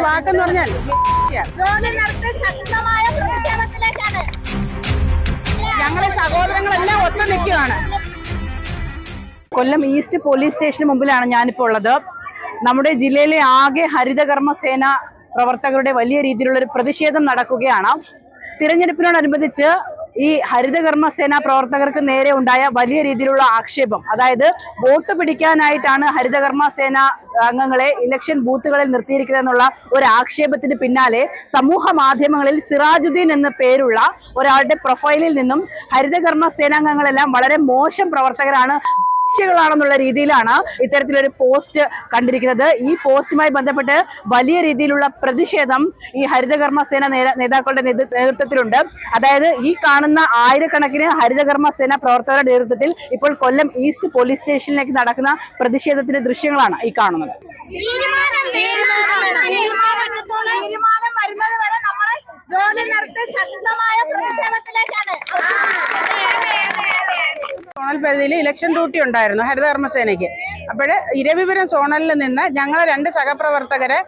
വാക്കെന്ന് പറഞ്ഞാൽ ശക്തമായ പ്രതിഷേധത്തിലേക്കാണ് ഞങ്ങളെ സഹോദരങ്ങളെല്ലാം ഒത്തു നിൽക്കുകയാണ്. കൊല്ലം ഈസ്റ്റ് പോലീസ് സ്റ്റേഷന് മുമ്പിലാണ് ഞാനിപ്പോൾ ഉള്ളത്. നമ്മുടെ ജില്ലയിലെ ആകെ ഹരിതകർമ്മ സേന പ്രവർത്തകരുടെ വലിയ രീതിയിലുള്ള ഒരു പ്രതിഷേധം നടക്കുകയാണ്. തിരഞ്ഞെടുപ്പിനോടനുബന്ധിച്ച് ഈ ഹരിതകർമ്മ സേന പ്രവർത്തകർക്ക് നേരെ ഉണ്ടായ വലിയ രീതിയിലുള്ള ആക്ഷേപം, അതായത് വോട്ട് പിടിക്കാനായിട്ടാണ് ഹരിതകർമ്മ സേന അംഗങ്ങളെ ഇലക്ഷൻ ബൂത്തുകളിൽ നിർത്തിയിരിക്കുന്നതെന്നുള്ള ഒരു ആക്ഷേപത്തിന് പിന്നാലെ സമൂഹ മാധ്യമങ്ങളിൽ സിറാജുദ്ദീൻ എന്ന പേരുള്ള ഒരാളുടെ പ്രൊഫൈലിൽ നിന്നും ഹരിതകർമ്മ സേനാംഗങ്ങളെല്ലാം വളരെ മോശം പ്രവർത്തകരാണ്, ാണെന്നുള്ള രീതിയിലാണ് ഇത്തരത്തിലൊരു പോസ്റ്റ് കണ്ടിരിക്കുന്നത്. ഈ പോസ്റ്റുമായി ബന്ധപ്പെട്ട് വലിയ രീതിയിലുള്ള പ്രതിഷേധം ഈ ഹരിതകർമ്മ സേന നേതാക്കളുടെ നേതൃത്വത്തിലുണ്ട്. അതായത് ഈ കാണുന്ന ആയിരക്കണക്കിന് ഹരിതകർമ്മ സേന പ്രവർത്തകരുടെ നേതൃത്വത്തിൽ ഇപ്പോൾ കൊല്ലം ഈസ്റ്റ് പോലീസ് സ്റ്റേഷനിലേക്ക് നടക്കുന്ന പ്രതിഷേധത്തിന്റെ ദൃശ്യങ്ങളാണ് ഈ കാണുന്നത്. ശക്തമായ പ്രതിഷേധത്തിലേക്കാണ്. സോണൽ പരിധിയിൽ ഇലക്ഷൻ ഡ്യൂട്ടി ഉണ്ടായിരുന്നു ഹരിതകർമ്മസേനയ്ക്ക്. അപ്പോൾ ഇരവിപുരം സോണലിൽ നിന്ന് ഞങ്ങളെ 2 സഹപ്രവർത്തകരെ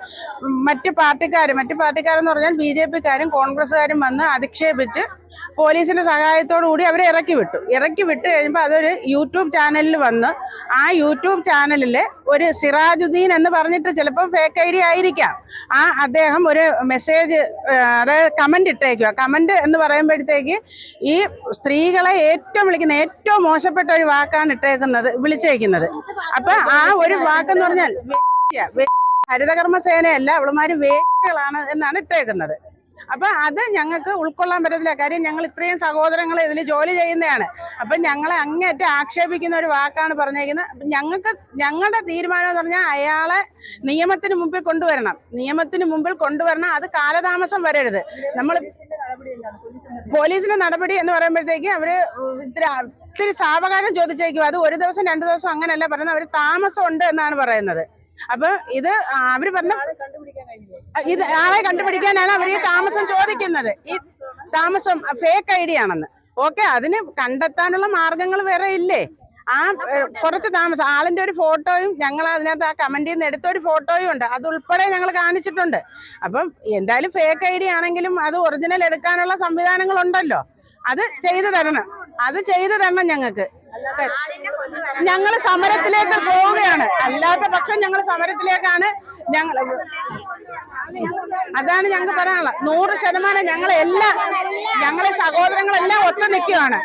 മറ്റു പാർട്ടിക്കാരെന്ന് പറഞ്ഞാൽ BJPക്കാരും കോൺഗ്രസ്സുകാരും വന്ന് അധിക്ഷേപിച്ച് പോലീസിന്റെ സഹായത്തോടു കൂടി അവരെ ഇറക്കി വിട്ട് കഴിയുമ്പോൾ അതൊരു യൂട്യൂബ് ചാനലിൽ വന്ന് ആ യൂട്യൂബ് ചാനലിൽ ഒരു സിറാജുദ്ദീൻ എന്ന് പറഞ്ഞിട്ട് ചിലപ്പോൾ ഫേക്ക് ID ആയിരിക്കാം, അദ്ദേഹം ഒരു മെസ്സേജ്, അതായത് കമന്റ് ഇട്ടേക്കുക. കമന്റ് എന്ന് പറയുമ്പോഴത്തേക്ക് ഈ സ്ത്രീകളെ വിളിക്കുന്ന ഏറ്റവും മോശപ്പെട്ട ഒരു വാക്കാണ് വിളിച്ചേക്കുന്നത്. അപ്പൊ ആ ഒരു വാക്കെന്ന് പറഞ്ഞാൽ ഹരിതകർമ്മ സേനയല്ല, അവളുമാര് വേദികളാണ് എന്നാണ് ഇട്ടേക്കുന്നത്. അപ്പൊ അത് ഞങ്ങൾക്ക് ഉൾക്കൊള്ളാൻ പറ്റത്തില്ല. കാര്യം ഞങ്ങൾ ഇത്രയും സഹോദരങ്ങൾ ഇതിൽ ജോലി ചെയ്യുന്നതാണ്. അപ്പൊ ഞങ്ങളെ അങ്ങേറ്റം ആക്ഷേപിക്കുന്ന ഒരു വാക്കാണ് പറഞ്ഞേക്കുന്നത്. ഞങ്ങളുടെ തീരുമാനം എന്ന് പറഞ്ഞാൽ അയാളെ നിയമത്തിന് മുമ്പിൽ കൊണ്ടുവരണം. അത് കാലതാമസം വരരുത്. നമ്മൾ പോലീസിന്റെ നടപടി എന്ന് പറയുമ്പോഴത്തേക്ക് അവര് ഇത്തിരി സാവകാശം ചോദിച്ചേക്കും. അത് 1 ദിവസം 2 ദിവസം അങ്ങനെയല്ല പറയുന്നത്, അവര് താമസം ഉണ്ട് എന്നാണ് പറയുന്നത്. അപ്പൊ ഇത് അവര് പറഞ്ഞ ആളെ കണ്ടുപിടിക്കാനാണ് അവർ ഈ താമസം ചോദിക്കുന്നത്. ഈ താമസം ഫേക്ക് ID ആണെന്ന്. ഓക്കെ, അതിന് കണ്ടെത്താനുള്ള മാർഗങ്ങൾ വേറെ ഇല്ലേ? കുറച്ച് താമസം ആളിന്റെ ഒരു ഫോട്ടോയും ഞങ്ങൾ അതിനകത്ത് ആ കമന്റിൽ നിന്ന് എടുത്ത ഒരു ഫോട്ടോയും ഉണ്ട്, അത് ഉൾപ്പെടെ ഞങ്ങൾ കാണിച്ചിട്ടുണ്ട്. അപ്പം എന്തായാലും ഫേക്ക് ID ആണെങ്കിലും അത് ഒറിജിനൽ എടുക്കാനുള്ള സംവിധാനങ്ങളുണ്ടല്ലോ. അത് ചെയ്തു തരണം ഞങ്ങൾക്ക്. ഞങ്ങൾ സമരത്തിലേക്ക് പോവുകയാണ്. അല്ലാത്ത പക്ഷം ഞങ്ങൾ സമരത്തിലേക്കാണ്. അതാണ് ഞങ്ങൾക്ക് പറയാനുള്ളത്. 100% ഞങ്ങളെ സഹോദരങ്ങളെല്ലാം ഒത്തു നിൽക്കുകയാണ്.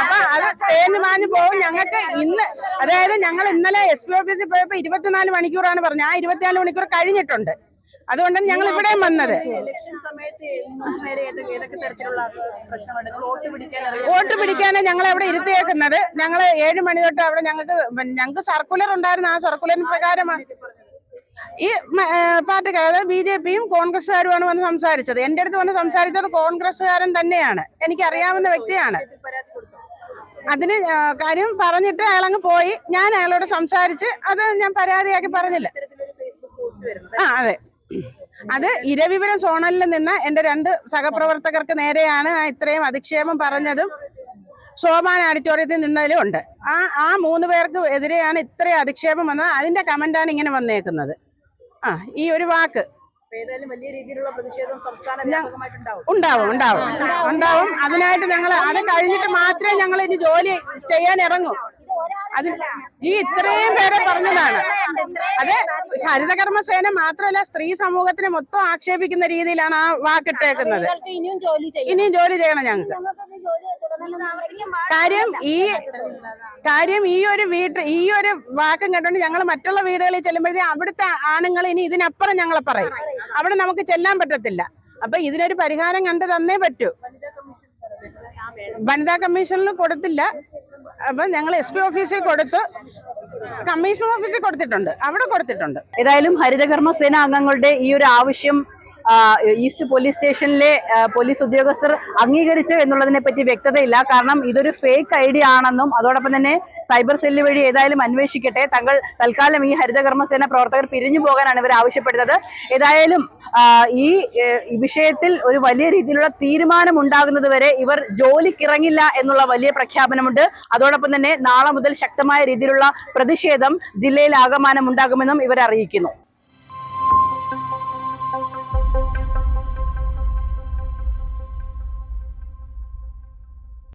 അപ്പൊ അത് തേഞ്ഞു മാഞ്ഞു പോകും. ഞങ്ങൾക്ക് ഇന്ന്, അതായത് ഞങ്ങൾ ഇന്നലെ SP ഓഫീസിൽ പോയപ്പോ 24 മണിക്കൂറാണ് പറഞ്ഞത്. ആ 24 മണിക്കൂർ കഴിഞ്ഞിട്ടുണ്ട്. അതുകൊണ്ടാണ് ഞങ്ങൾ ഇവിടെ വന്നത്. വോട്ട് പിടിക്കാനാണ് ഞങ്ങളെ അവിടെ ഇരുത്തിയേക്കുന്നത്. ഞങ്ങൾ 7 മണി തൊട്ട് അവിടെ ഞങ്ങൾക്ക് സർക്കുലർ ഉണ്ടായിരുന്നു. ആ സർക്കുലറിന് പ്രകാരമാണ് ഈ പാർട്ടിക്കാർ, അതായത് BJPയും കോൺഗ്രസ്സുകാരുമാണ് വന്ന് സംസാരിച്ചത്. എന്റെ അടുത്ത് വന്ന് സംസാരിച്ചത് കോൺഗ്രസ്സുകാരൻ തന്നെയാണ്, എനിക്കറിയാവുന്ന വ്യക്തിയാണ്. അതിന് കാര്യം പറഞ്ഞിട്ട് അയാളങ്ങ് പോയി. ഞാൻ അയാളോട് സംസാരിച്ച് അത് ഞാൻ പരാതിയാക്കി പറഞ്ഞില്ല. അതെ, അത് ഇരവിപുരം സോണലിൽ നിന്ന് എന്റെ 2 സഹപ്രവർത്തകർക്ക് നേരെയാണ് ഇത്രയും അധിക്ഷേപം പറഞ്ഞതും സോപാന ഓഡിറ്റോറിയത്തിൽ നിന്നതിലും ഉണ്ട്. ആ 3 പേർക്ക് എതിരെയാണ് ഇത്രയും അധിക്ഷേപം വന്നത്. അതിന്റെ കമന്റാണ് ഇങ്ങനെ വന്നേക്കുന്നത്. ഈ ഒരു വാക്ക് ഉണ്ടാവും. അതിനായിട്ട് ഞങ്ങൾ അത് കഴിഞ്ഞിട്ട് മാത്രമേ ഞങ്ങൾ ഇനി ജോലി ചെയ്യാൻ ഇറങ്ങൂ. ഈ ഇത്രയും പേരെ പറഞ്ഞതാണ്. അത് ഹരിതകർമ്മ സേന മാത്രമല്ല, സ്ത്രീ സമൂഹത്തിനെ മൊത്തം ആക്ഷേപിക്കുന്ന രീതിയിലാണ് ആ വാക്കിട്ടേക്കുന്നത്. ഇനിയും ജോലി ചെയ്യണം ഞങ്ങൾക്ക്. കാര്യം ഈ ഒരു വാക്കും കേട്ടോണ്ട് ഞങ്ങൾ മറ്റുള്ള വീടുകളിൽ ചെല്ലുമ്പോഴത്തേക്കും അവിടുത്തെ ആണുങ്ങൾ ഇനി ഇതിനപ്പുറം ഞങ്ങളെ പറയും. അവിടെ നമുക്ക് ചെല്ലാൻ പറ്റത്തില്ല. അപ്പൊ ഇതിനൊരു പരിഹാരം കണ്ടു തന്നേ പറ്റൂ. വനിതാ കമ്മീഷനിൽ കൊടുത്തില്ല. അപ്പൊ ഞങ്ങൾ SP ഓഫീസിൽ കൊടുത്തു, കമ്മീഷൻ ഓഫീസിൽ കൊടുത്തിട്ടുണ്ട്, അവിടെ കൊടുത്തിട്ടുണ്ട്. ഏതായാലും ഹരിതകർമ്മ സേന അംഗങ്ങളുടെ ഈ ഒരു ആവശ്യം ഈസ്റ്റ് പോലീസ് സ്റ്റേഷനിലെ പോലീസ് ഉദ്യോഗസ്ഥർ അംഗീകരിച്ചു എന്നുള്ളതിനെ പറ്റി വ്യക്തതയില്ല. കാരണം ഇതൊരു ഫേക്ക് ഐഡി ആണെന്നും അതോടൊപ്പം തന്നെ സൈബർ സെല്ല് വഴി ഏതായാലും അന്വേഷിക്കട്ടെ, തങ്ങൾ തൽക്കാലം ഈ ഹരിതകർമ്മസേന പ്രവർത്തകർ പിരിഞ്ഞു പോകാനാണ് ഇവർ ആവശ്യപ്പെടുന്നത്. ഏതായാലും ഈ വിഷയത്തിൽ ഒരു വലിയ രീതിയിലുള്ള തീരുമാനം ഉണ്ടാകുന്നത് വരെ ഇവർ ജോലിക്കിറങ്ങില്ല എന്നുള്ള വലിയ പ്രഖ്യാപനമുണ്ട്. അതോടൊപ്പം തന്നെ നാളെ മുതൽ ശക്തമായ രീതിയിലുള്ള പ്രതിഷേധം ജില്ലയിൽ ആകമാനം ഉണ്ടാകുമെന്നും ഇവർ അറിയിക്കുന്നു.